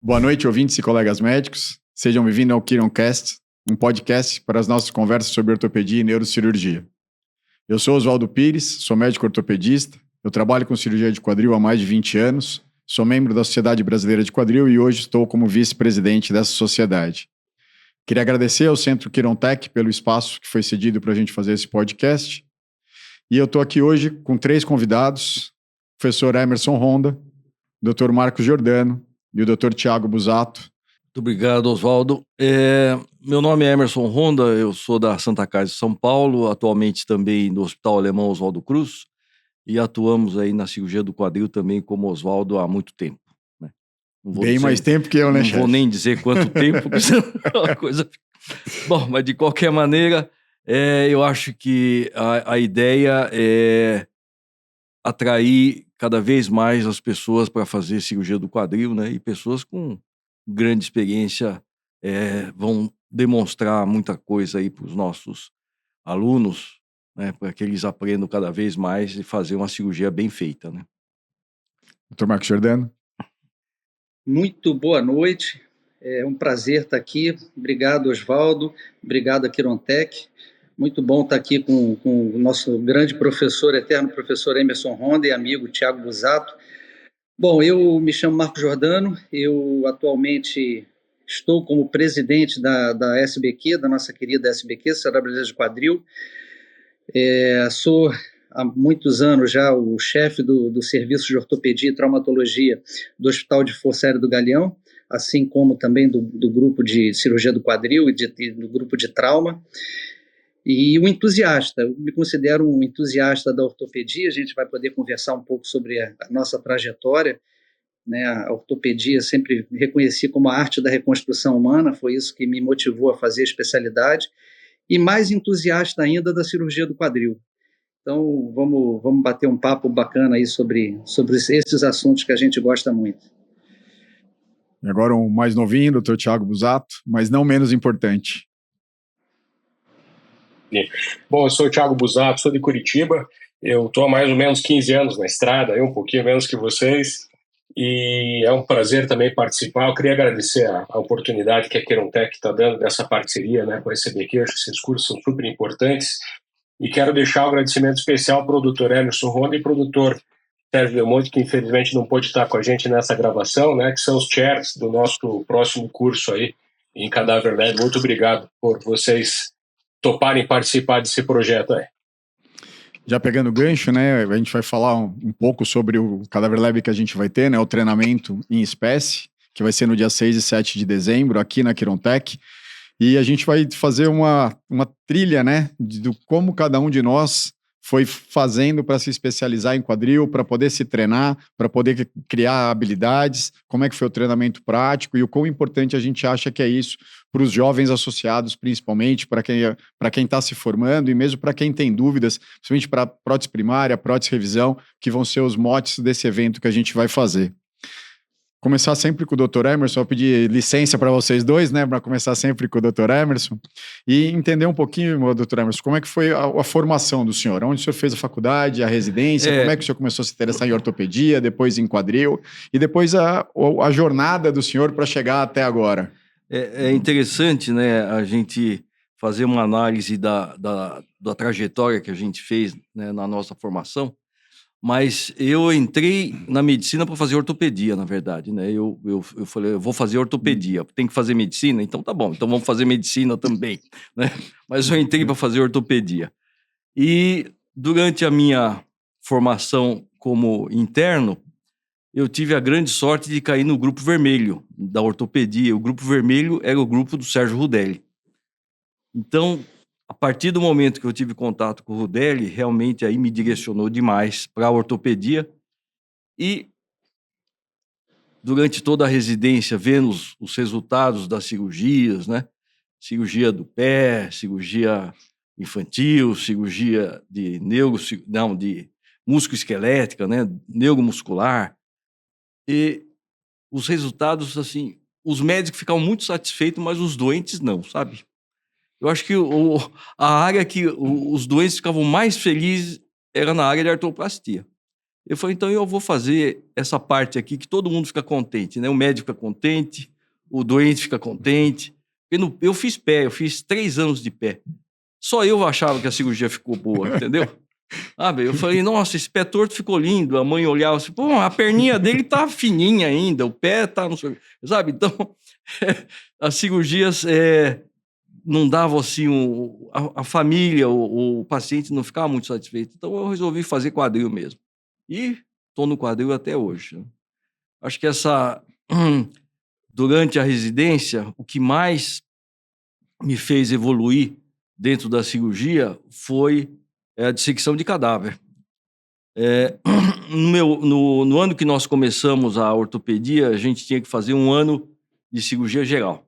Boa noite, ouvintes e colegas médicos. Sejam bem-vindos ao Quironcast, um podcast para as nossas conversas sobre ortopedia e neurocirurgia. Eu sou Oswaldo Pires, sou médico ortopedista, eu trabalho com cirurgia de quadril há mais de 20 anos, sou membro da Sociedade Brasileira de Quadril e hoje estou como vice-presidente dessa sociedade. Queria agradecer ao Centro Quirontec pelo espaço que foi cedido para a gente fazer esse podcast. E eu estou aqui hoje com 3 convidados, o professor Emerson Honda, o Dr. Marcos Giordano e o Dr. Tiago Busato. Muito obrigado, Oswaldo. Meu nome é Emerson Honda, eu sou da Santa Casa de São Paulo, atualmente também no Hospital Alemão Oswaldo Cruz, e atuamos aí na cirurgia do quadril também como Oswaldo há muito tempo. Né? Mais tempo que eu, né, chefe? Não vou nem dizer quanto tempo, porque senão a coisa... Bom, mas de qualquer maneira, eu acho que a ideia é atrair cada vez mais as pessoas para fazer cirurgia do quadril, né? E pessoas com grande experiência vão demonstrar muita coisa aí para os nossos alunos, né? Para que eles aprendam cada vez mais e fazer uma cirurgia bem feita, né? Dr. Marcos Giordano. Muito boa noite, é um prazer estar aqui. Obrigado, Oswaldo, obrigado a Quirontec. Muito bom estar aqui com o nosso grande professor, eterno professor Emerson Honda e amigo Tiago Busato. Bom, eu me chamo Marcos Giordano, eu atualmente estou como presidente da SBQ, da nossa querida SBQ, Sociedade Brasileira de Quadril. Sou há muitos anos já o chefe do Serviço de Ortopedia e Traumatologia do Hospital de Força Aérea do Galeão, assim como também do grupo de cirurgia do quadril e do grupo de trauma. E um entusiasta, eu me considero um entusiasta da ortopedia. A gente vai poder conversar um pouco sobre a nossa trajetória, né? A ortopedia sempre reconheci como a arte da reconstrução humana, foi isso que me motivou a fazer a especialidade, e mais entusiasta ainda da cirurgia do quadril. Então vamos bater um papo bacana aí sobre esses assuntos que a gente gosta muito. E agora o mais novinho, Dr. Tiago Busato, mas não menos importante. Bom, eu sou o Tiago Busato, sou de Curitiba, eu estou há mais ou menos 15 anos na estrada, um pouquinho menos que vocês, e é um prazer também participar. Eu queria agradecer a oportunidade que a Quirontec está dando dessa parceria, né, com a SBQ. Eu acho que esses cursos são super importantes, e quero deixar um agradecimento especial para o Dr. Emerson Honda e para o Dr. Sérgio Belmonte, que infelizmente não pôde estar com a gente nessa gravação, né, que são os chairs do nosso próximo curso aí em Cadáver Lab. Muito obrigado por vocês toparem participar desse projeto aí. Já pegando o gancho, né, a gente vai falar um pouco sobre o Cadáver Lab que a gente vai ter, né, o treinamento em espécie, que vai ser no dia 6 e 7 de dezembro, aqui na Quirontec, e a gente vai fazer uma trilha, né, do como cada um de nós foi fazendo para se especializar em quadril, para poder se treinar, para poder criar habilidades, como é que foi o treinamento prático e o quão importante a gente acha que é isso para os jovens associados, principalmente, para quem está se formando e mesmo para quem tem dúvidas, principalmente para prótese primária, prótese revisão, que vão ser os motes desse evento que a gente vai fazer. Começar sempre com o Dr. Emerson, vou pedir licença para vocês dois, né, para começar sempre com o Dr. Emerson e entender um pouquinho, Dr. Emerson, como é que foi a formação do senhor? Onde o senhor fez a faculdade, a residência, como é que o senhor começou a se interessar em ortopedia, depois em quadril e depois a jornada do senhor para chegar até agora? É interessante, né, a gente fazer uma análise da trajetória que a gente fez, né, na nossa formação. Mas eu entrei na medicina para fazer ortopedia, na verdade, né? Eu falei, eu vou fazer ortopedia, tem que fazer medicina? Então tá bom, então vamos fazer medicina também, né? Mas eu entrei para fazer ortopedia. E durante a minha formação como interno, eu tive a grande sorte de cair no grupo vermelho da ortopedia. O grupo vermelho era o grupo do Sérgio Rudelli. Então, a partir do momento que eu tive contato com o Rudelli, realmente aí me direcionou demais para a ortopedia. E durante toda a residência, vendo os resultados das cirurgias, né? Cirurgia do pé, cirurgia infantil, cirurgia de músculo-esquelética, né? Neuromuscular. E os resultados, assim, os médicos ficavam muito satisfeitos, mas os doentes não, sabe? Eu acho que a área que os doentes ficavam mais felizes era na área de artroplastia. Eu falei, então eu vou fazer essa parte aqui que todo mundo fica contente, né? O médico fica contente, o doente fica contente. Eu fiz pé, eu fiz 3 anos de pé. Só eu achava que a cirurgia ficou boa, entendeu? Eu falei, nossa, esse pé torto ficou lindo. A mãe olhava assim, pô, a perninha dele tá fininha ainda, o pé tá... Não sei, sabe? Então, as cirurgias não davam assim... A família, o paciente não ficava muito satisfeito. Então, eu resolvi fazer quadril mesmo. E estou no quadril até hoje. Né? Acho que durante a residência, o que mais me fez evoluir dentro da cirurgia foi a dissecção de cadáver. No ano que nós começamos a ortopedia, a gente tinha que fazer 1 ano de cirurgia geral.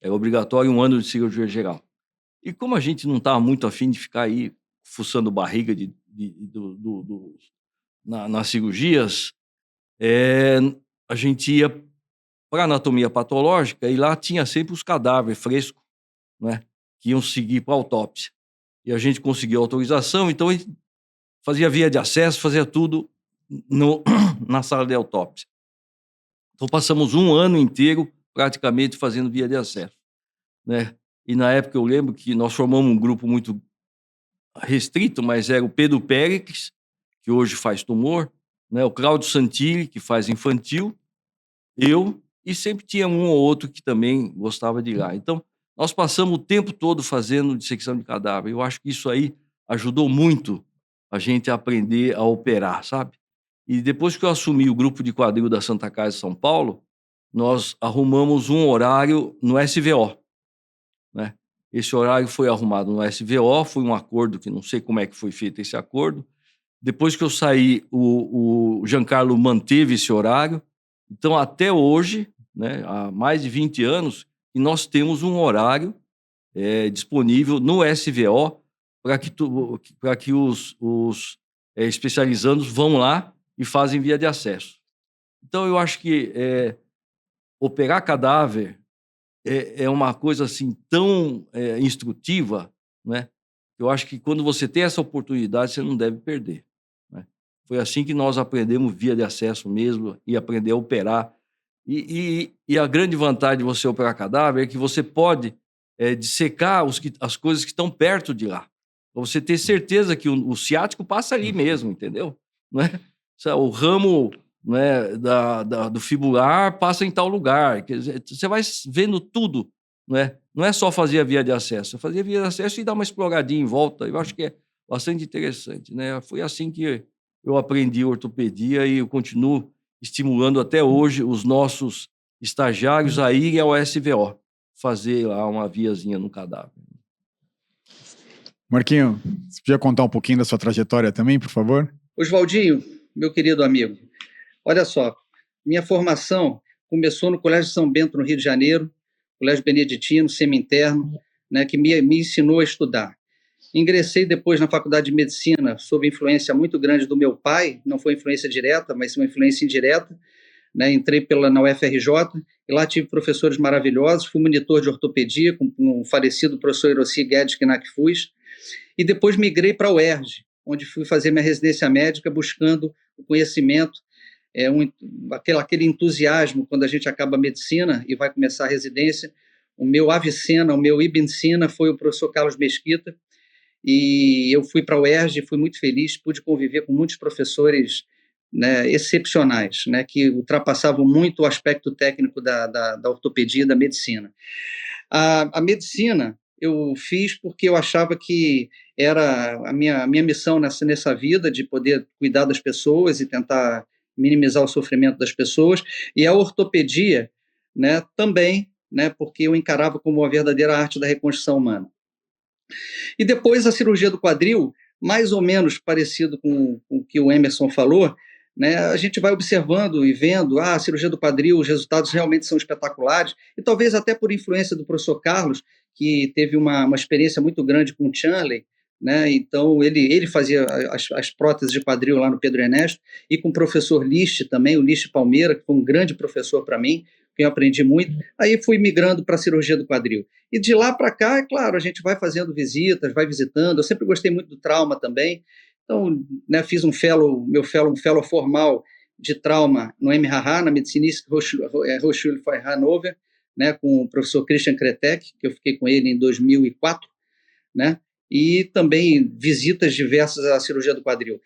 Era obrigatório 1 ano de cirurgia geral. E como a gente não estava muito afim de ficar aí fuçando barriga nas cirurgias, a gente ia para anatomia patológica e lá tinha sempre os cadáveres frescos, né, que iam seguir para a autópsia. E a gente conseguiu autorização, então a gente fazia via de acesso, fazia tudo na sala de autópsia. Então passamos 1 ano inteiro praticamente fazendo via de acesso, né? E na época eu lembro que nós formamos um grupo muito restrito, mas era o Pedro Pérez, que hoje faz tumor, né? O Cláudio Santilli, que faz infantil, eu, e sempre tinha um ou outro que também gostava de ir lá. Então, nós passamos o tempo todo fazendo dissecção de cadáver. Eu acho que isso aí ajudou muito a gente a aprender a operar, sabe? E depois que eu assumi o grupo de quadril da Santa Casa de São Paulo, nós arrumamos um horário no SVO, né? Esse horário foi arrumado no SVO, foi um acordo que não sei como é que foi feito esse acordo. Depois que eu saí, o Giancarlo manteve esse horário. Então, até hoje, né, há mais de 20 anos, e nós temos um horário disponível no SVO para que os especializandos vão lá e fazem via de acesso. Então, eu acho que operar cadáver é uma coisa assim tão instrutiva, né? Eu acho que quando você tem essa oportunidade, você não deve perder. Né? Foi assim que nós aprendemos via de acesso mesmo e aprender a operar. E a grande vantagem de você operar cadáver é que você pode dissecar as coisas que estão perto de lá. Para você ter certeza que o ciático passa ali mesmo, entendeu? Não é? O ramo, né, do fibular passa em tal lugar. Quer dizer, você vai vendo tudo. Não é só fazer a via de acesso. Fazer a via de acesso e dar uma exploradinha em volta. Eu acho que é bastante interessante. Né? Foi assim que eu aprendi ortopedia e eu continuo estimulando até hoje os nossos estagiários a irem ao SVO, fazer lá uma viazinha no cadáver. Marquinho, você podia contar um pouquinho da sua trajetória também, por favor? Oswaldinho, meu querido amigo, olha só, minha formação começou no Colégio São Bento, no Rio de Janeiro, Colégio Beneditino, semi-interno, né, que me ensinou a estudar. Ingressei depois na Faculdade de Medicina sob influência muito grande do meu pai, não foi influência direta, mas uma influência indireta. Né, entrei na UFRJ e lá tive professores maravilhosos, fui monitor de ortopedia com o falecido professor Eroci Guedes Knacfus, e depois migrei para a UERJ, onde fui fazer minha residência médica buscando o conhecimento, aquele entusiasmo quando a gente acaba a medicina e vai começar a residência. O meu Avicena, o meu Ibn Sina foi o professor Carlos Mesquita, e eu fui para a UERJ, fui muito feliz, pude conviver com muitos professores, né, excepcionais, né, que ultrapassavam muito o aspecto técnico da ortopedia e da medicina. A medicina eu fiz porque eu achava que era a minha missão nessa vida, de poder cuidar das pessoas e tentar minimizar o sofrimento das pessoas, e a ortopedia, né, também, né, porque eu encarava como uma verdadeira arte da reconstrução humana. E depois a cirurgia do quadril, mais ou menos parecido com o que o Emerson falou, né, a gente vai observando e vendo, a cirurgia do quadril, os resultados realmente são espetaculares, e talvez até por influência do professor Carlos, que teve uma experiência muito grande com o Chanley, né, então ele fazia as próteses de quadril lá no Pedro Ernesto, e com o professor List também, o List Palmeira, que foi um grande professor para mim, que eu aprendi muito. Aí fui migrando para a cirurgia do quadril. E de lá para cá, é claro, a gente vai fazendo visitas, vai visitando. Eu sempre gostei muito do trauma também. Então, né, fiz um fellow formal de trauma no MHH, na Medizinische Hochschule für Hannover, né, com o professor Christian Kretek, que eu fiquei com ele em 2004, né, e também visitas diversas à cirurgia do quadril.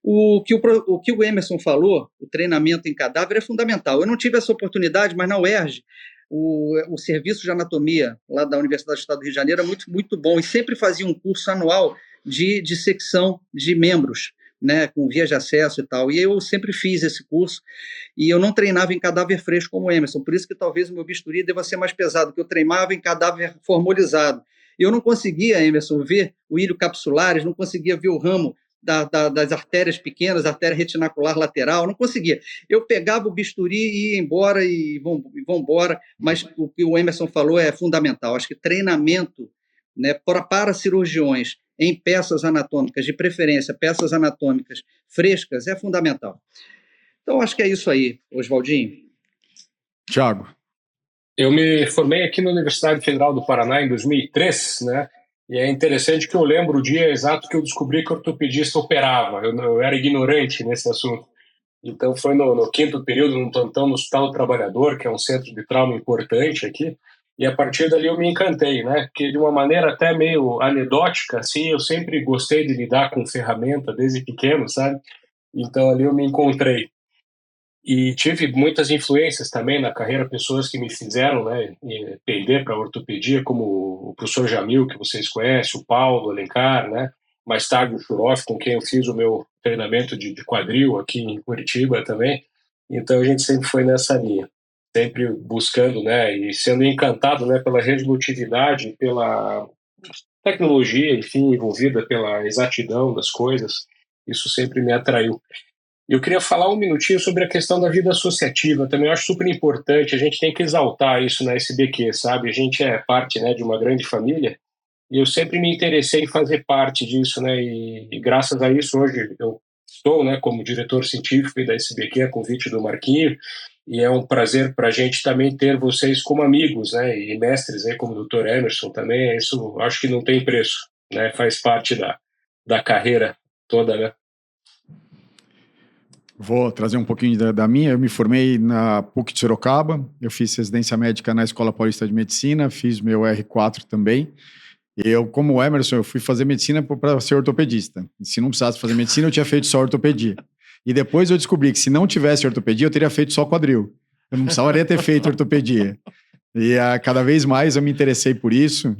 O que o Emerson falou, o treinamento em cadáver é fundamental. Eu não tive essa oportunidade, mas na UERJ, o serviço de anatomia lá da Universidade do Estado do Rio de Janeiro é muito, muito bom, e sempre fazia um curso anual de dissecção de membros, né, com vias de acesso e tal, e eu sempre fiz esse curso, e eu não treinava em cadáver fresco como o Emerson, por isso que talvez o meu bisturi deva ser mais pesado, porque eu treinava em cadáver formolizado. Eu não conseguia, Emerson, ver o ilho capsulares, não conseguia ver o ramo das artérias pequenas, artéria retinacular lateral, não conseguia. Eu pegava o bisturi e ia embora e vão embora, mas o que o Emerson falou é fundamental. Acho que treinamento, né, para cirurgiões em peças anatômicas, de preferência peças anatômicas frescas, é fundamental. Então, acho que é isso aí, Oswaldinho. Thiago. Eu me formei aqui na Universidade Federal do Paraná em 2003, né? E é interessante que eu lembro o dia exato que eu descobri que o ortopedista operava. Eu era ignorante nesse assunto. Então foi no quinto período, num plantão no Hospital do Trabalhador, que é um centro de trauma importante aqui. E a partir dali eu me encantei, né? Porque de uma maneira até meio anedótica, assim, eu sempre gostei de lidar com ferramenta desde pequeno, sabe? Então ali eu me encontrei. E tive muitas influências também na carreira, pessoas que me fizeram, né, pender para a ortopedia, como o professor Jamil, que vocês conhecem, o Paulo Alencar, né, mais tarde o Churoff, com quem eu fiz o meu treinamento de quadril aqui em Curitiba também. Então a gente sempre foi nessa linha, sempre buscando, né, e sendo encantado, né, pela resolutividade, pela tecnologia, enfim, envolvida pela exatidão das coisas. Isso sempre me atraiu. Eu queria falar um minutinho sobre a questão da vida associativa. Também eu acho super importante, a gente tem que exaltar isso na SBQ, sabe? A gente é parte, né, de uma grande família, e eu sempre me interessei em fazer parte disso, né? E graças a isso hoje eu estou, né, como diretor científico da SBQ, a convite do Marquinho, e é um prazer para a gente também ter vocês como amigos, né, e mestres, né, como o Dr. Emerson também. Isso acho que não tem preço, né? Faz parte da carreira toda, né? Vou trazer um pouquinho da minha. Eu me formei na PUC de Sorocaba, eu fiz residência médica na Escola Paulista de Medicina, fiz meu R4 também. Eu, como o Emerson, eu fui fazer medicina para ser ortopedista. Se não precisasse fazer medicina, eu tinha feito só ortopedia. E depois eu descobri que se não tivesse ortopedia, eu teria feito só quadril. Eu não precisaria ter feito ortopedia. E cada vez mais eu me interessei por isso.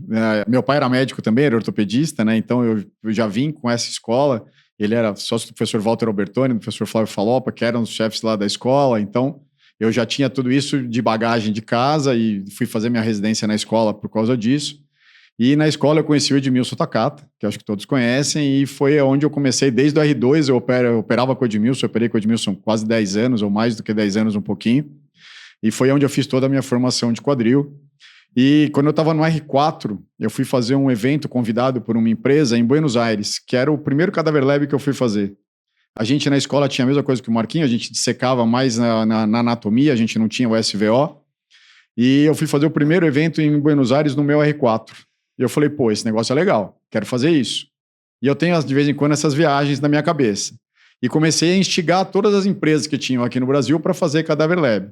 Meu pai era médico também, era ortopedista, né? Então eu já vim com essa escola. Ele era sócio do professor Walter Albertoni, do professor Flávio Falopa, que eram os chefes lá da escola. Então eu já tinha tudo isso de bagagem de casa e fui fazer minha residência na escola por causa disso. E na escola eu conheci o Edmilson Takata, que acho que todos conhecem, e foi onde eu comecei desde o R2, eu operava com o Edmilson, eu operei com o Edmilson quase 10 anos, ou mais do que 10 anos, um pouquinho. E foi onde eu fiz toda a minha formação de quadril. E quando eu estava no R4, eu fui fazer um evento convidado por uma empresa em Buenos Aires, que era o primeiro Cadaver Lab que eu fui fazer. A gente na escola tinha a mesma coisa que o Marquinhos, a gente dissecava mais na anatomia, a gente não tinha o SVO. E eu fui fazer o primeiro evento em Buenos Aires no meu R4. E eu falei, pô, esse negócio é legal, quero fazer isso. E eu tenho, de vez em quando, essas viagens na minha cabeça. E comecei a instigar todas as empresas que tinham aqui no Brasil para fazer Cadaver Lab.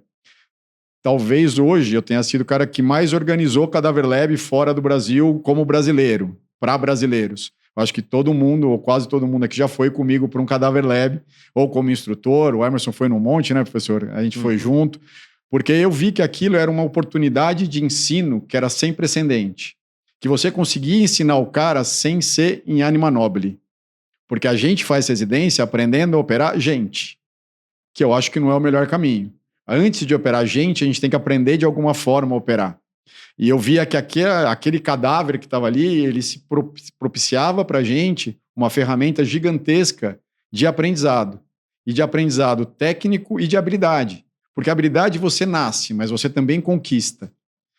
Talvez hoje eu tenha sido o cara que mais organizou Cadaver Lab fora do Brasil como brasileiro, para brasileiros. Eu acho que todo mundo, ou quase todo mundo aqui já foi comigo para um Cadaver Lab, ou como instrutor, o Emerson foi num monte, né, professor? A gente foi junto, porque eu vi que aquilo era uma oportunidade de ensino que era sem precedente. Que você conseguia ensinar o cara sem ser em anima nobile. Porque a gente faz residência aprendendo a operar gente, que eu acho que não é o melhor caminho. Antes de operar gente, a gente tem que aprender de alguma forma a operar. E eu via que aquele cadáver que estava ali, ele se propiciava para a gente uma ferramenta gigantesca de aprendizado. E de aprendizado técnico e de habilidade. Porque a habilidade você nasce, mas você também conquista.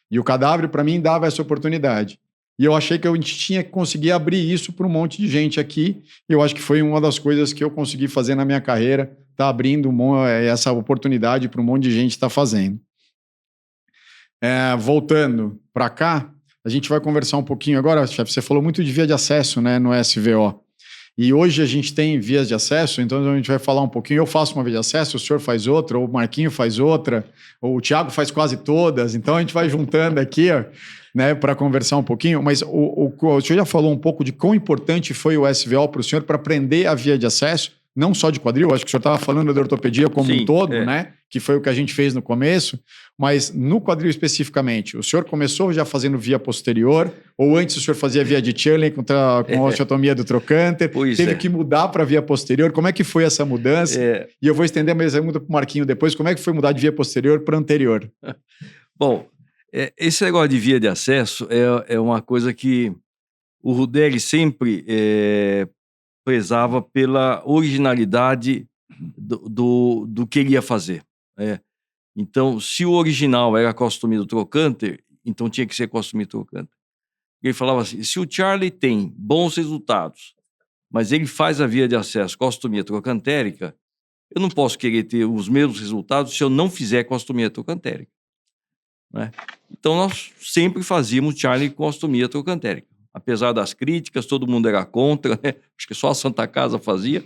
E o cadáver, para mim, dava essa oportunidade. E eu achei que a gente tinha que conseguir abrir isso para um monte de gente aqui. E eu acho que foi uma das coisas que eu consegui fazer na minha carreira, tá abrindo essa oportunidade para um monte de gente estar fazendo. Voltando para cá, a gente vai conversar um pouquinho agora, chefe. Você falou muito de via de acesso, né, no SVO. E hoje a gente tem vias de acesso, então a gente vai falar um pouquinho. Eu faço uma via de acesso, o senhor faz outra, ou o Marquinho faz outra, ou o Thiago faz quase todas. Então a gente vai juntando aqui, ó, né, para conversar um pouquinho. Mas o senhor já falou um pouco de quão importante foi o SVO para o senhor para aprender a via de acesso, não só de quadril, acho que o senhor estava falando da ortopedia como um todo, né? Que foi o que a gente fez no começo, mas no quadril especificamente, o senhor começou já fazendo via posterior, ou antes o senhor fazia via de Churley com a osteotomia do trocânter, teve que mudar para via posterior, como é que foi essa mudança? E eu vou estender a mesma pergunta para o Marquinho depois, como é que foi mudar de via posterior para anterior? Bom, esse negócio de via de acesso é uma coisa que o Rudelli sempre prezava pela originalidade do que ele ia fazer. Então, se o original era a costomia do trocânter, então tinha que ser costomia do trocânter. Ele falava assim, se o Charlie tem bons resultados, mas ele faz a via de acesso costomia trocantérica, eu não posso querer ter os mesmos resultados se eu não fizer costomia trocantérica. Né? Então, nós sempre fazíamos Charlie com costomia trocantérica. Apesar das críticas, todo mundo era contra, né? Acho que só a Santa Casa fazia,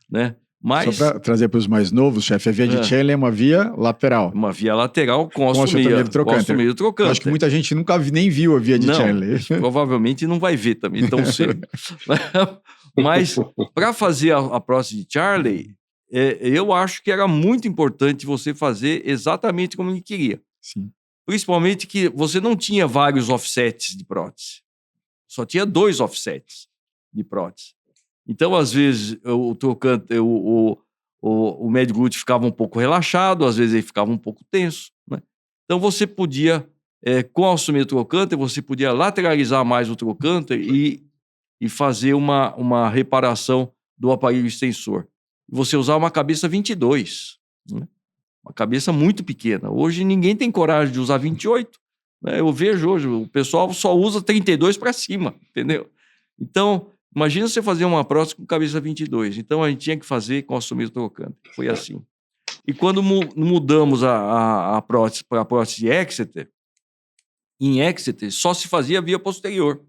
né? Mas, só para trazer para os mais novos, chefe, a via de Churley é uma via lateral. Uma via lateral com osteotomia do trocânter. Eu acho que muita gente nunca nem viu a via de Churley. Provavelmente não vai ver também tão cedo. Mas para fazer a prótese de Charley, eu acho que era muito importante você fazer exatamente como ele queria. Sim. Principalmente que você não tinha vários offsets de prótese. Só tinha 2 offsets de prótese. Então, às vezes, o médio glúteo ficava um pouco relaxado, às vezes ele ficava um pouco tenso. Né? Então, você podia, com a osteotomia do trocânter, você podia lateralizar mais o trocânter e fazer uma reparação do aparelho extensor. Você usar uma cabeça 22, né? Uma cabeça muito pequena. Hoje, ninguém tem coragem de usar 28. Eu vejo hoje, o pessoal só usa 32 para cima, entendeu? Então, imagina você fazer uma prótese com cabeça 22. Então, a gente tinha que fazer com osteotomia do trocânter. Foi assim. E quando mudamos a prótese para a prótese de Exeter, em Exeter só se fazia via posterior.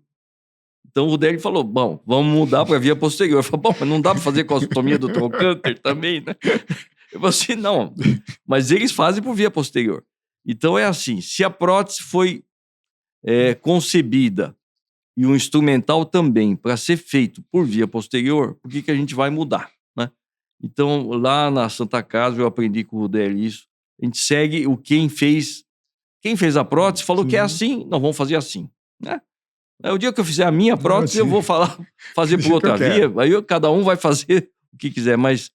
Então, o Rudelli falou, bom, vamos mudar para via posterior. Eu falei, bom, mas não dá para fazer com a osteotomia do trocânter também, né? Eu falei assim, não, mas eles fazem por via posterior. Então, é assim, se a prótese foi concebida e o instrumental também para ser feito por via posterior, por que a gente vai mudar? Né? Então, lá na Santa Casa, eu aprendi com o Rudelli isso. A gente segue quem fez a prótese falou que é assim, nós vamos fazer assim. Né? O dia que eu fizer a minha prótese, eu vou fazer por outra via, aí cada um vai fazer o que quiser, mas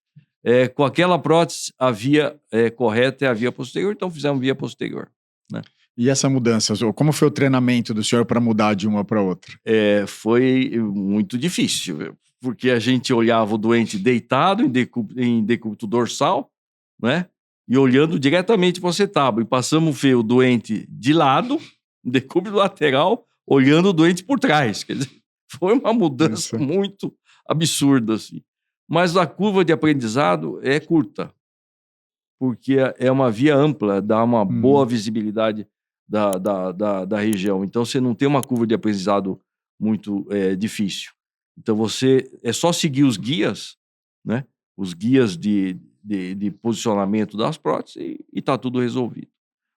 com aquela prótese, a via correta é a via posterior, então fizemos via posterior. Né? E essa mudança, como foi o treinamento do senhor para mudar de uma para outra? Foi muito difícil, porque a gente olhava o doente deitado em decúbito dorsal, né? E olhando diretamente para o acetábulo. E passamos a ver o doente de lado, em decúbito lateral, olhando o doente por trás. Quer dizer, foi uma mudança muito absurda, assim. Mas a curva de aprendizado é curta, porque é uma via ampla, dá uma boa visibilidade da região. Então, você não tem uma curva de aprendizado muito difícil. Então, é só seguir os guias, né? Os guias de posicionamento das próteses e está tudo resolvido.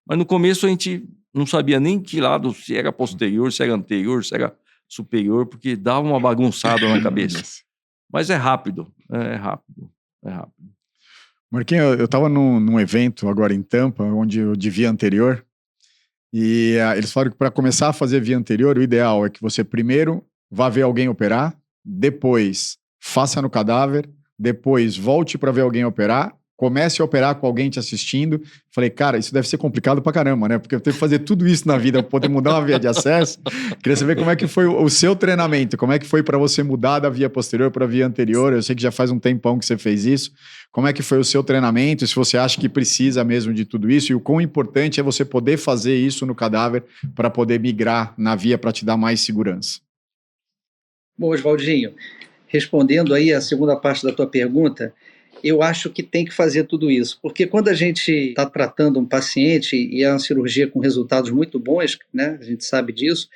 Mas no começo a gente não sabia nem que lado, se era posterior, se era anterior, se era superior, porque dava uma bagunçada na cabeça. Mas é rápido. Marquinhos, eu estava num evento agora em Tampa, onde eu de via anterior, e eles falaram que para começar a fazer via anterior, o ideal é que você primeiro vá ver alguém operar, depois faça no cadáver, depois volte para ver alguém operar, comece a operar com alguém te assistindo. Falei, cara, isso deve ser complicado pra caramba, né? Porque eu tenho que fazer tudo isso na vida, poder mudar uma via de acesso. Queria saber como é que foi o seu treinamento, como é que foi para você mudar da via posterior para a via anterior. Eu sei que já faz um tempão que você fez isso. Como é que foi o seu treinamento? Se você acha que precisa mesmo de tudo isso e o quão importante é você poder fazer isso no cadáver para poder migrar na via para te dar mais segurança. Bom, Oswaldinho, respondendo aí a segunda parte da tua pergunta, eu acho que tem que fazer tudo isso, porque quando a gente está tratando um paciente e é uma cirurgia com resultados muito bons, né, a gente sabe disso,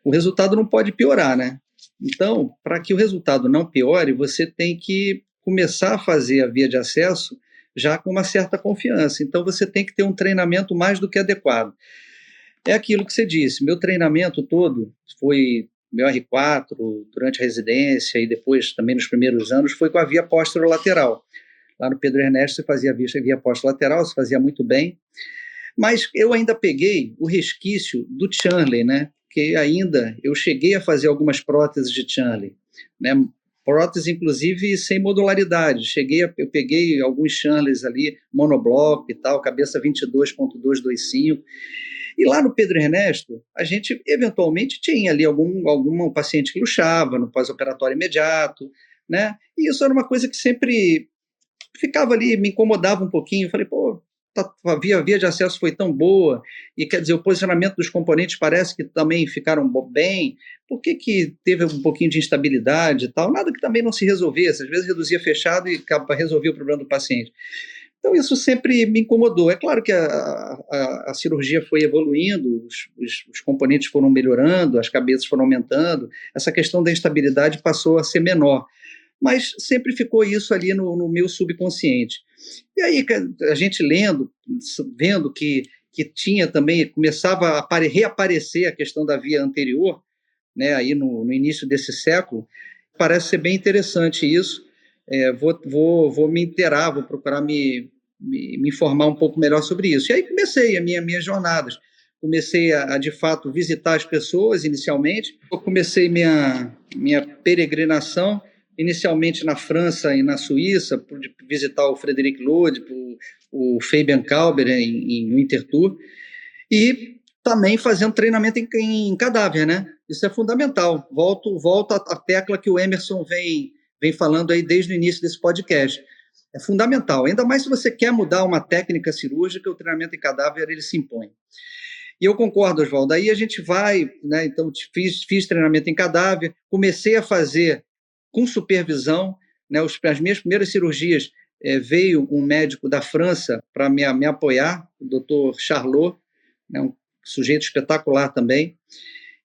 o resultado não pode piorar, né? Então, para que o resultado não piore, você tem que começar a fazer a via de acesso já com uma certa confiança. Então, você tem que ter um treinamento mais do que adequado. É aquilo que você disse, meu treinamento todo foi, meu R4, durante a residência e depois também nos primeiros anos, foi com a via posterolateral. Lá no Pedro Ernesto você fazia a via posterolateral, você fazia muito bem, mas eu ainda peguei o resquício do Chanley, né? Que ainda eu cheguei a fazer algumas próteses de Chanley, né? Próteses, inclusive, sem modularidade. Eu peguei alguns Chanleys ali, monobloco e tal, cabeça 22.225. E lá no Pedro Ernesto, a gente eventualmente tinha ali algum paciente que luxava no pós-operatório imediato, né? E isso era uma coisa que sempre ficava ali, me incomodava um pouquinho. Eu falei, pô, a via de acesso foi tão boa, e quer dizer, o posicionamento dos componentes parece que também ficaram bem, por que teve um pouquinho de instabilidade e tal? Nada que também não se resolvesse, às vezes reduzia fechado e resolvia o problema do paciente. Então isso sempre me incomodou. É claro que a cirurgia foi evoluindo, os componentes foram melhorando, as cabeças foram aumentando, essa questão da instabilidade passou a ser menor, mas sempre ficou isso ali no meu subconsciente. E aí a gente vendo que tinha também, começava a reaparecer a questão da via anterior, né, aí no início desse século, parece ser bem interessante isso. Vou me inteirar, vou procurar me informar um pouco melhor sobre isso. E aí comecei as minhas jornadas. Comecei a, de fato, visitar as pessoas inicialmente. Eu comecei minha peregrinação inicialmente na França e na Suíça, por visitar o Frederic Lode, o Fabian Kauber no Intertour, e também fazendo treinamento em cadáver, né? Isso é fundamental. Volto à tecla que o Emerson vem falando aí desde o início desse podcast. É fundamental, ainda mais se você quer mudar uma técnica cirúrgica, o treinamento em cadáver ele se impõe. E eu concordo, Oswaldo. Aí a gente vai, né? Então, fiz treinamento em cadáver, comecei a fazer com supervisão, né? As minhas primeiras cirurgias, veio um médico da França para me apoiar, o Dr. Charlot, né? Um sujeito espetacular também,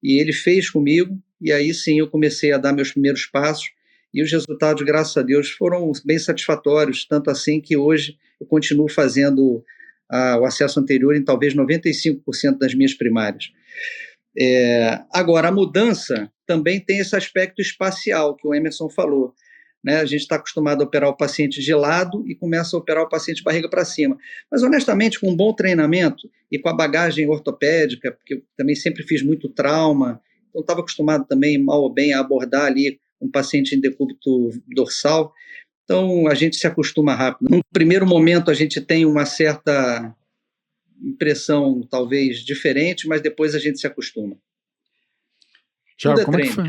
e ele fez comigo, e aí sim eu comecei a dar meus primeiros passos, e os resultados, graças a Deus, foram bem satisfatórios, tanto assim que hoje eu continuo fazendo o acesso anterior em talvez 95% das minhas primárias. Agora, a mudança também tem esse aspecto espacial que o Emerson falou, né? A gente está acostumado a operar o paciente de lado e começa a operar o paciente de barriga para cima. Mas, honestamente, com um bom treinamento e com a bagagem ortopédica, porque eu também sempre fiz muito trauma, então estava acostumado também, mal ou bem, a abordar ali um paciente em decúbito dorsal, então a gente se acostuma rápido. Num primeiro momento, a gente tem uma certa impressão talvez diferente, mas depois a gente se acostuma. Tiago, como é que foi?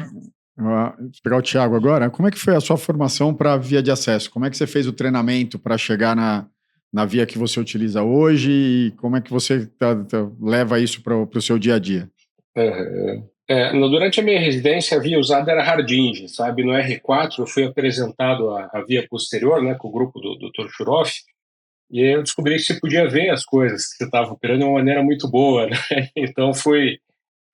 Vou pegar o Tiago agora. Como é que foi a sua formação para a via de acesso? Como é que você fez o treinamento para chegar na via que você utiliza hoje e como é que você leva isso para o seu dia a dia? Durante a minha residência, a via usada era Hardinge, sabe? No R4 eu fui apresentado a via posterior, né, com o grupo do Dr. Churoff, e aí eu descobri que você podia ver as coisas que você estava operando de uma maneira muito boa, né? Então fui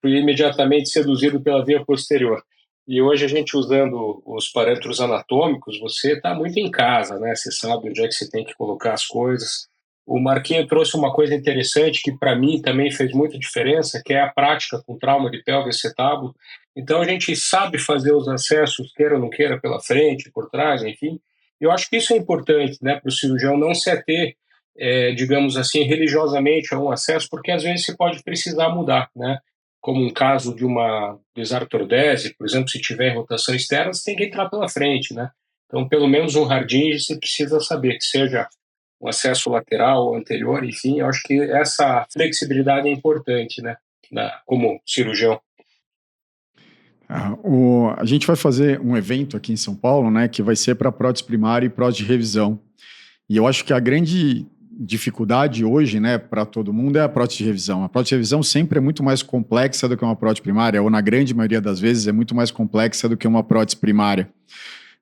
imediatamente seduzido pela via posterior. E hoje a gente usando os parâmetros anatômicos, você está muito em casa, né? Você sabe onde é que você tem que colocar as coisas. O Marquinhos trouxe uma coisa interessante que para mim também fez muita diferença, que é a prática com trauma de pelve acetábulo. Então a gente sabe fazer os acessos, queira ou não queira, pela frente, por trás, enfim. Eu acho que isso é importante, né, para o cirurgião não se ater, digamos assim, religiosamente a um acesso, porque às vezes você pode precisar mudar, né? Como um caso de uma desartrodese, por exemplo, se tiver rotação externa, você tem que entrar pela frente, né? Então, pelo menos um Hardinge você precisa saber, que seja um acesso lateral ou anterior, enfim, eu acho que essa flexibilidade é importante, né, como cirurgião. A gente vai fazer um evento aqui em São Paulo, né, que vai ser para prótese primária e prótese de revisão. E eu acho que a grande dificuldade hoje, né, para todo mundo é a prótese de revisão. A prótese de revisão sempre é muito mais complexa do que uma prótese primária, ou na grande maioria das vezes é muito mais complexa do que uma prótese primária.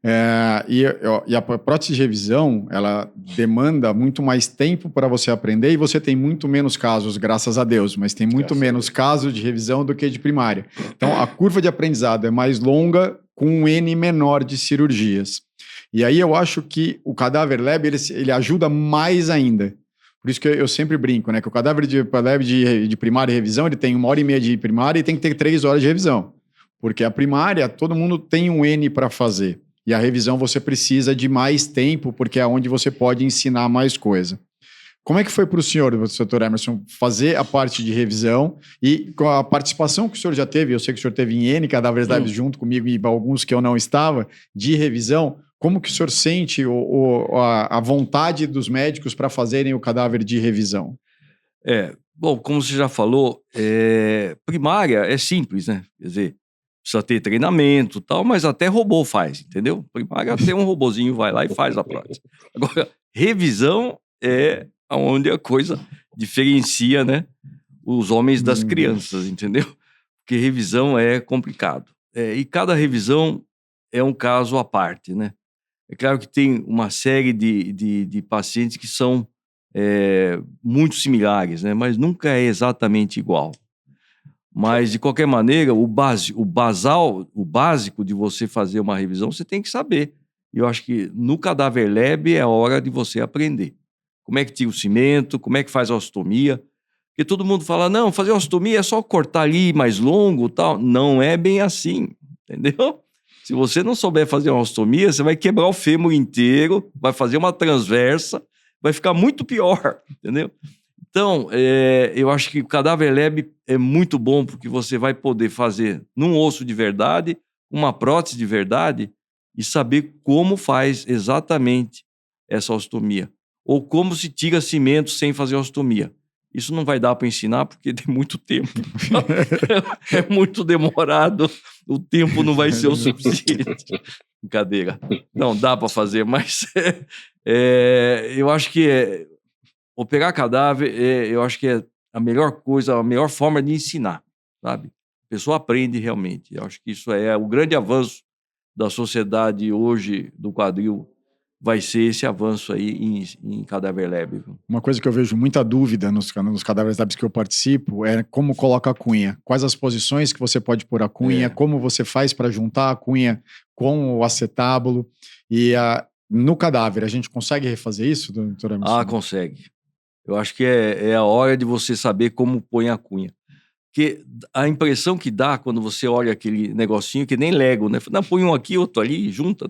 E a prótese de revisão, ela demanda muito mais tempo para você aprender e você tem muito menos casos, graças a Deus, mas tem muito menos casos de revisão do que de primária. Então, a curva de aprendizado é mais longa com um N menor de cirurgias. E aí eu acho que o Cadaver Lab, ele ajuda mais ainda. Por isso que eu sempre brinco, né? Que o Cadaver Lab de primária e revisão, ele tem 1h30 de primária e tem que ter 3 horas de revisão. Porque a primária, todo mundo tem um N para fazer. E a revisão você precisa de mais tempo, porque é onde você pode ensinar mais coisa. Como é que foi para o senhor, doutor Emerson, fazer a parte de revisão e com a participação que o senhor já teve, eu sei que o senhor teve em N Cadaver Labs junto comigo e alguns que eu não estava, de revisão, como que o senhor sente a vontade dos médicos para fazerem o cadáver de revisão? Bom, como você já falou, primária é simples, né? Quer dizer, precisa ter treinamento e tal, mas até robô faz, entendeu? Primária tem um robozinho, vai lá e faz a prótese. Agora, revisão é onde a coisa diferencia, né, os homens das crianças, entendeu? Porque revisão é complicado. E cada revisão é um caso à parte, né? É claro que tem uma série de pacientes que são muito similares, né? Mas nunca é exatamente igual. Mas, de qualquer maneira, o básico de você fazer uma revisão, você tem que saber. E eu acho que no Cadaver Lab é a hora de você aprender. Como é que tira o cimento, como é que faz a ostomia. Porque todo mundo fala, não, fazer ostomia é só cortar ali mais longo e tal. Não é bem assim, entendeu? Se você não souber fazer uma ostomia, você vai quebrar o fêmur inteiro, vai fazer uma transversa, vai ficar muito pior, entendeu? Então, eu acho que o Cadaver Lab é muito bom porque você vai poder fazer num osso de verdade, uma prótese de verdade e saber como faz exatamente essa ostomia. Ou como se tira cimento sem fazer ostomia. Isso não vai dar para ensinar porque tem muito tempo. É muito demorado, o tempo não vai ser o suficiente. Brincadeira. Não, dá para fazer, mas eu acho que operar cadáver, eu acho que é a melhor coisa, a melhor forma de ensinar, sabe? A pessoa aprende realmente. Eu acho que isso é o grande avanço da sociedade hoje do quadril, vai ser esse avanço aí em Cadaver Lab. Uma coisa que eu vejo muita dúvida nos Cadaver Labs que eu participo é como coloca a cunha. Quais as posições que você pode pôr a cunha, como você faz para juntar a cunha com o acetábulo. E no cadáver, a gente consegue refazer isso, doutora Emerson? Consegue. Eu acho que é a hora de você saber como põe a cunha. Porque a impressão que dá quando você olha aquele negocinho, que nem Lego, né? Não, põe um aqui, outro ali, junta.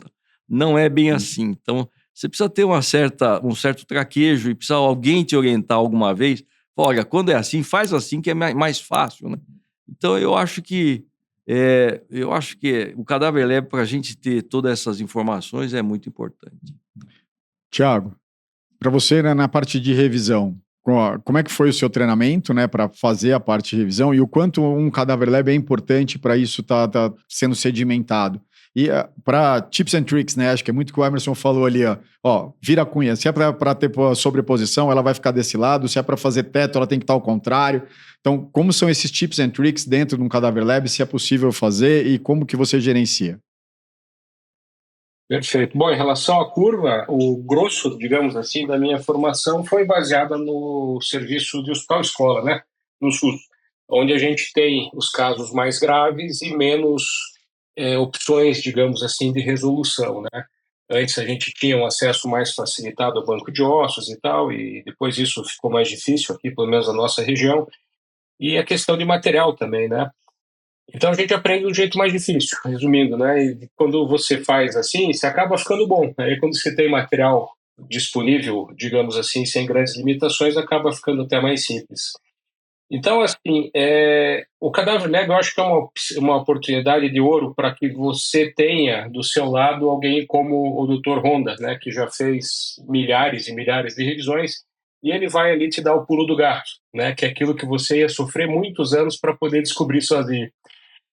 Não é bem assim. Então, você precisa ter um certo traquejo e precisa alguém te orientar alguma vez. Olha, quando é assim, faz assim que é mais fácil, né? Então, eu acho que o Cadaver Lab, para a gente ter todas essas informações, é muito importante. Tiago, para você, né, na parte de revisão, como é que foi o seu treinamento, né, para fazer a parte de revisão e o quanto um Cadaver Lab é importante para isso tá sendo sedimentado? E para tips and tricks, né, acho que é muito que o Emerson falou ali, ó, vira a cunha, se é para ter sobreposição, ela vai ficar desse lado, se é para fazer teto, ela tem que estar ao contrário. Então, como são esses tips and tricks dentro de um Cadaver Lab, se é possível fazer e como que você gerencia? Perfeito. Bom, em relação à curva, o grosso, digamos assim, da minha formação foi baseada no serviço de hospital-escola, né? No SUS, onde a gente tem os casos mais graves e menos opções, digamos assim, de resolução, né? Antes a gente tinha um acesso mais facilitado ao banco de ossos e tal, e depois isso ficou mais difícil aqui, pelo menos na nossa região. E a questão de material também, né? Então a gente aprende do jeito mais difícil, resumindo, né? E quando você faz assim, você acaba ficando bom. Aí quando você tem material disponível, digamos assim, sem grandes limitações, acaba ficando até mais simples. Então, assim, o Cadaver Lab eu acho que é uma oportunidade de ouro para que você tenha do seu lado alguém como o Dr. Honda, né? Que já fez milhares e milhares de revisões e ele vai ali te dar o pulo do gato, né? Que é aquilo que você ia sofrer muitos anos para poder descobrir sozinho.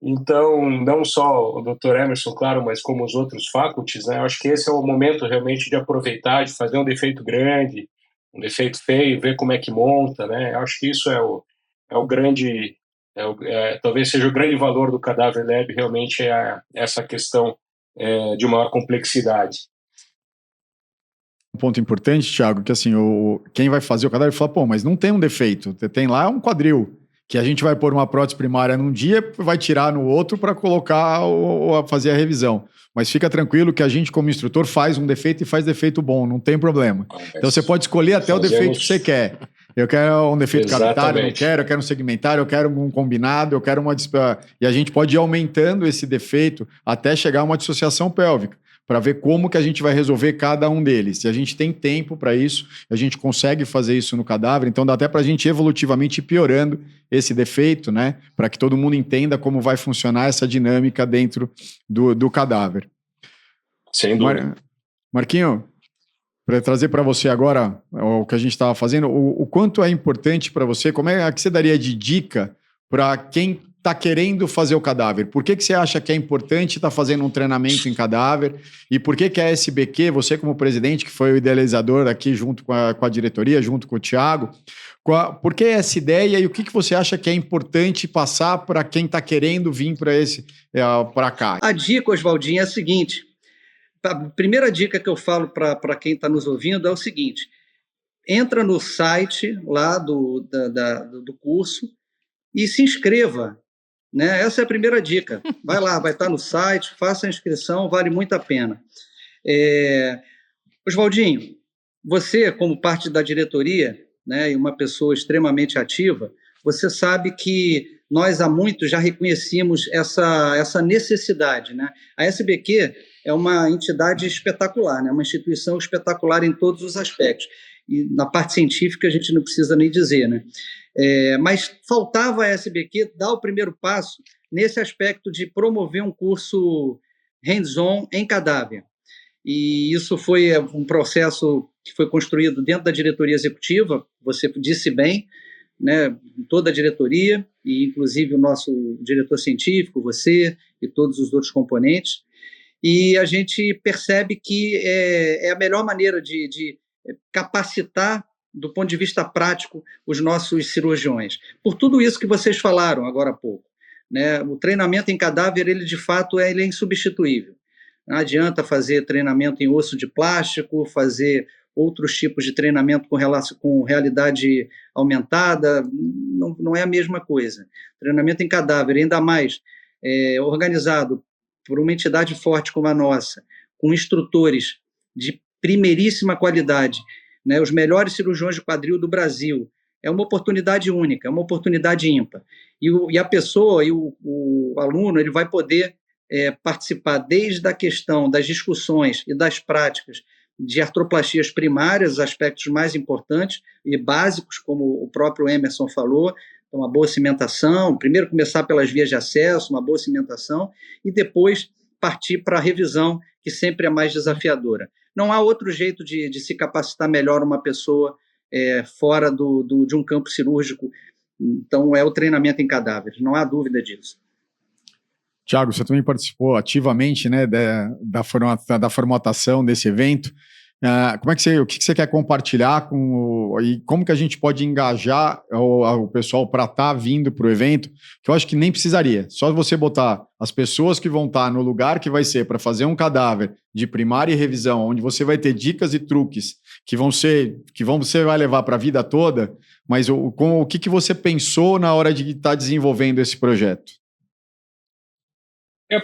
Então, não só o Dr. Emerson, claro, mas como os outros faculties, né? Eu acho que esse é o momento realmente de aproveitar, de fazer um defeito grande, um defeito feio, ver como é que monta, né? Eu acho que isso é o grande, talvez seja o grande valor do Cadaver Lab, realmente é essa questão de maior complexidade. Um ponto importante, Thiago, que assim, quem vai fazer o cadáver fala, pô, mas não tem um defeito, tem lá um quadril, que a gente vai pôr uma prótese primária num dia, vai tirar no outro para colocar ou fazer a revisão. Mas fica tranquilo que a gente, como instrutor, faz um defeito e faz defeito bom, não tem problema. Então você pode escolher até o defeito que você quer. Eu quero um defeito cavitário, não quero, eu quero um segmentário, eu quero um combinado, eu quero uma... E a gente pode ir aumentando esse defeito até chegar a uma dissociação pélvica, para ver como que a gente vai resolver cada um deles. Se a gente tem tempo para isso, a gente consegue fazer isso no cadáver, então dá até para a gente evolutivamente ir piorando esse defeito, né? Para que todo mundo entenda como vai funcionar essa dinâmica dentro do cadáver. Sem dúvida. Marquinho, para trazer para você agora o que a gente estava fazendo, o quanto é importante para você, como é que você daria de dica para quem está querendo fazer o cadáver? Por que você acha que é importante estar fazendo um treinamento em cadáver? E por que a SBQ, você como presidente, que foi o idealizador aqui junto com a diretoria, junto com o Thiago, por que essa ideia e o que você acha que é importante passar para quem está querendo vir para cá? A dica, Oswaldinho, é a seguinte. A primeira dica que eu falo para quem está nos ouvindo é o seguinte: entra no site lá do curso e se inscreva. Né? Essa é a primeira dica. Vai lá, vai estar no site, faça a inscrição, vale muito a pena. Oswaldinho, você, como parte da diretoria, né, e uma pessoa extremamente ativa, você sabe que nós há muito já reconhecíamos essa necessidade. Né? A SBQ é uma entidade espetacular, né? Uma instituição espetacular em todos os aspectos. E na parte científica a gente não precisa nem dizer, né? Mas faltava a SBQ dar o primeiro passo nesse aspecto de promover um curso hands-on em cadáver. E isso foi um processo que foi construído dentro da diretoria executiva, você disse bem, né, toda a diretoria, e inclusive o nosso diretor científico, você e todos os outros componentes. E a gente percebe que é a melhor maneira de capacitar, do ponto de vista prático, os nossos cirurgiões. Por tudo isso que vocês falaram agora há pouco. Né? O treinamento em cadáver, ele de fato ele é insubstituível. Não adianta fazer treinamento em osso de plástico, fazer outros tipos de treinamento com realidade aumentada, não é a mesma coisa. Treinamento em cadáver, ainda mais organizado por uma entidade forte como a nossa, com instrutores de primeiríssima qualidade, né, os melhores cirurgiões de quadril do Brasil, é uma oportunidade única, é uma oportunidade ímpar. E a pessoa, e o aluno, ele vai poder participar desde a questão das discussões e das práticas de artroplastias primárias, os aspectos mais importantes e básicos, como o próprio Emerson falou, uma boa cimentação, primeiro começar pelas vias de acesso, uma boa cimentação, e depois partir para a revisão, que sempre é mais desafiadora. Não há outro jeito de se capacitar melhor uma pessoa fora de um campo cirúrgico. Então, é o treinamento em cadáveres, não há dúvida disso. Thiago, você também participou ativamente, né, da formatação desse evento. O que você quer compartilhar e como que a gente pode engajar o pessoal para estar vindo para o evento? Que eu acho que nem precisaria. Só você botar as pessoas que vão estar no lugar que vai ser para fazer um cadáver de primária e revisão, onde você vai ter dicas e truques que você vai levar para a vida toda. Mas o que você pensou na hora de estar desenvolvendo esse projeto?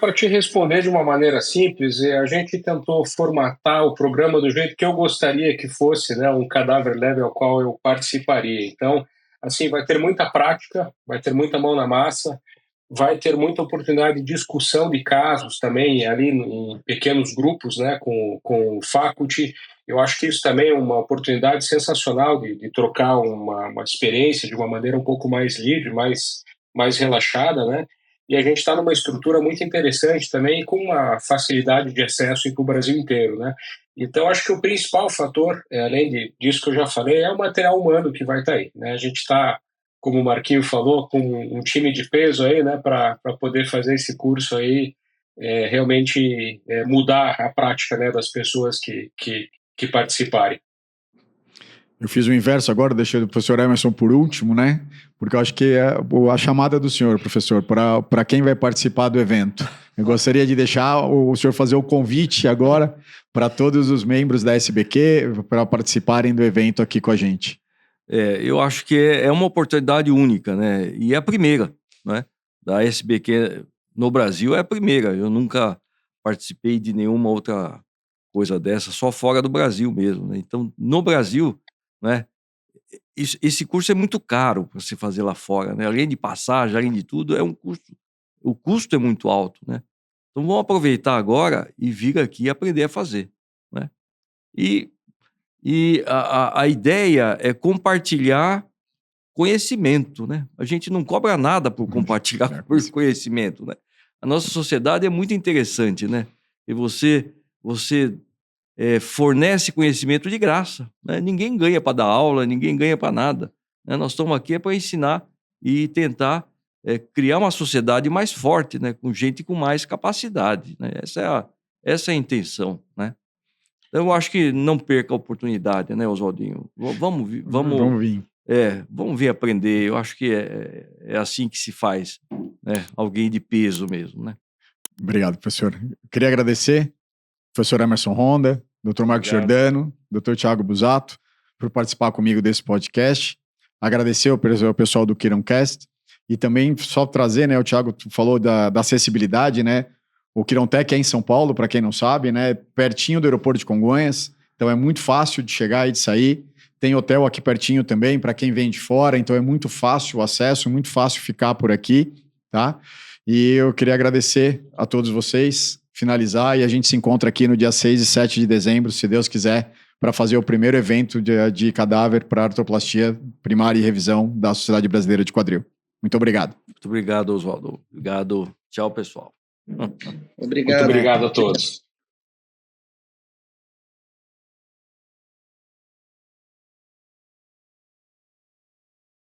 Para te responder de uma maneira simples, a gente tentou formatar o programa do jeito que eu gostaria que fosse, né, um cadáver leve ao qual eu participaria. Então, assim, vai ter muita prática, vai ter muita mão na massa, vai ter muita oportunidade de discussão de casos também, ali em pequenos grupos, né, com o faculty. Eu acho que isso também é uma oportunidade sensacional de trocar uma experiência de uma maneira um pouco mais livre, mais relaxada, né? E a gente está numa estrutura muito interessante também, com uma facilidade de acesso para o Brasil inteiro, né? Então, acho que o principal fator, além disso que eu já falei, é o material humano que vai estar aí, né? A gente está, como o Marquinho falou, com um time de peso aí, né, para poder fazer esse curso aí, realmente mudar a prática, né, das pessoas que participarem. Eu fiz o inverso agora, deixei o professor Emerson por último, né? Porque eu acho que é a chamada do senhor, professor, para quem vai participar do evento. Eu gostaria de deixar o senhor fazer o convite agora para todos os membros da SBQ para participarem do evento aqui com a gente. Eu acho que é uma oportunidade única, né? E é a primeira, né? Da SBQ no Brasil é a primeira. Eu nunca participei de nenhuma outra coisa dessa, só fora do Brasil mesmo, né? Então, no Brasil, né? Esse curso é muito caro para se fazer lá fora, né? Além de passagem, além de tudo, é um custo. O custo é muito alto, né? Então, vamos aproveitar agora e vir aqui e aprender a fazer, né? E a ideia é compartilhar conhecimento, né? A gente não cobra nada por compartilhar conhecimento, né? A nossa sociedade é muito interessante, né? E você fornece conhecimento de graça, né? Ninguém ganha para dar aula, ninguém ganha para nada, né? Nós estamos aqui para ensinar e tentar criar uma sociedade mais forte, né? Com gente com mais capacidade, né? Essa é a intenção, né? Então, eu acho que não perca a oportunidade, né, Oswaldinho? Vamos vir. Vamos vir aprender. Eu acho que é assim que se faz, né? Alguém de peso mesmo, né? Obrigado, professor. Queria agradecer professor Emerson Honda, Dr. Marcos Giordano, Dr. Thiago Busato, por participar comigo desse podcast. Agradecer ao pessoal do QuirãoCast e também só trazer, né, o Thiago falou da acessibilidade, né? O QuirãoTech é em São Paulo, para quem não sabe, né? Pertinho do aeroporto de Congonhas, então é muito fácil de chegar e de sair. Tem hotel aqui pertinho também, para quem vem de fora, então é muito fácil o acesso, muito fácil ficar por aqui, tá? E eu queria agradecer a todos vocês, finalizar, e a gente se encontra aqui no dia 6 e 7 de dezembro, se Deus quiser, para fazer o primeiro evento de cadáver para artroplastia primária e revisão da Sociedade Brasileira de Quadril. Muito obrigado. Muito obrigado, Oswaldo. Obrigado. Tchau, pessoal. Obrigado. Muito obrigado a todos.